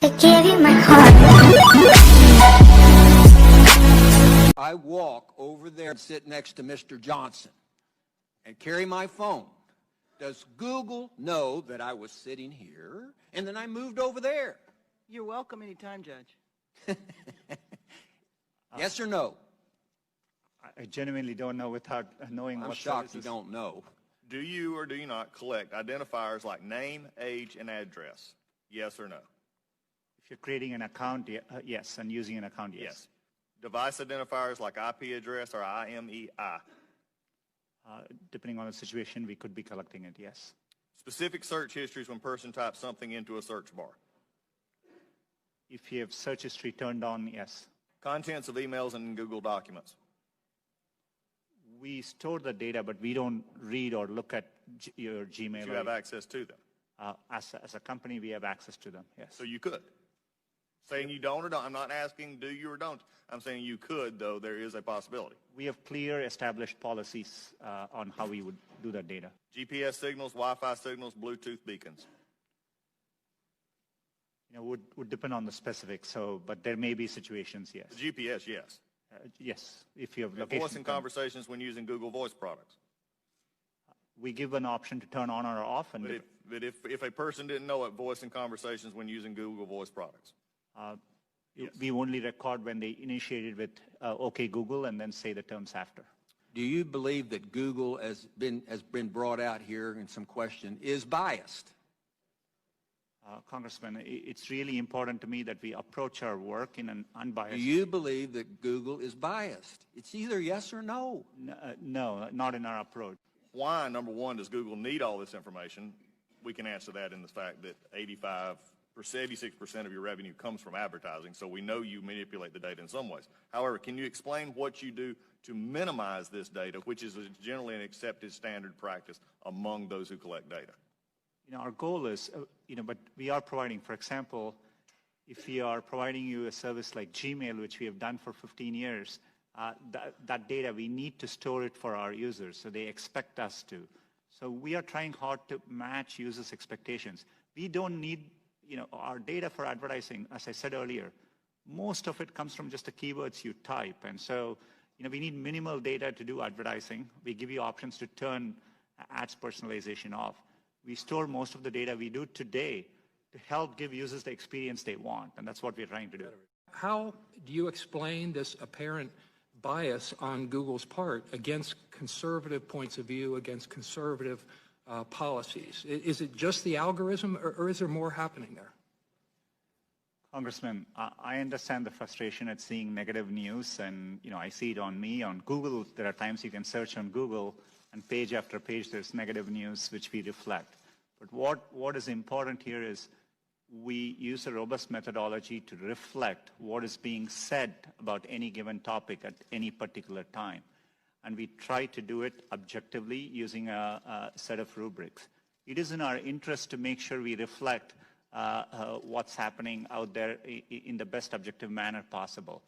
I gave you my heart. I walk over there and sit next to Mr. Johnson and carry my phone. Does Google know that I was sitting here and then I moved over there? You're welcome anytime, Judge. Yes or no? I genuinely don't know without knowing I'm what shocked services. you don't know. Do you or do you not collect identifiers like name, age, and address? Yes or no? If you're creating an account, yes, and using an account, yes. Yes. Device identifiers like IP address or IMEI? Depending on the situation, we could be collecting it, yes. Specific search histories when person types something into a search bar? If you have search history turned on, yes. Contents of emails and Google documents? We store the data, but we don't read or look at your Gmail. You have access to them? As a company, we have access to them, yes. So you could? Saying you don't or don't? I'm not asking do you or don't. I'm saying you could, though there is a possibility. We have clear established policies on how we would do that data. GPS signals, Wi-Fi signals, Bluetooth beacons? You know, would depend on the specifics, but there may be situations, yes. The GPS, yes. Yes, if you have location. Voice and conversations when using Google Voice products? We give an option to turn on or off. And But if a person didn't know it, voice and conversations when using Google Voice products? Yes. We only record when they initiated with OK Google and then say the terms after. Do you believe that Google has been brought out here in some question is biased? Congressman, it's really important to me that we approach our work in an unbiased. Do you believe that Google is biased? It's either yes or no. No, not in our approach. Why, number one, does Google need all this information? We can answer that in the fact that 86% of your revenue comes from advertising, so we know you manipulate the data in some ways. However, can you explain what you do to minimize this data, which is generally an accepted standard practice among those who collect data? You know, our goal is, but we are providing, for example, if we are providing you a service like Gmail, which we have done for 15 years, that data, we need to store it for our users, so they expect us to. So we are trying hard to match users' expectations. We don't need, our data for advertising, as I said earlier, most of it comes from just the keywords you type. And so, we need minimal data to do advertising. We give you options to turn ads personalization off. We store most of the data we do today to help give users the experience they want, and that's what we're trying to do. How do you explain this apparent bias on Google's part against conservative points of view, against conservative policies? Is it just the algorithm, or is there more happening there? Congressman, I understand the frustration at seeing negative news, and I see it on me, on Google. There are times you can search on Google, and page after page there's negative news which we reflect. But what is important here is we use a robust methodology to reflect what is being said about any given topic at any particular time. And we try to do it objectively using a set of rubrics. It is in our interest to make sure we reflect what's happening out there in the best objective manner possible.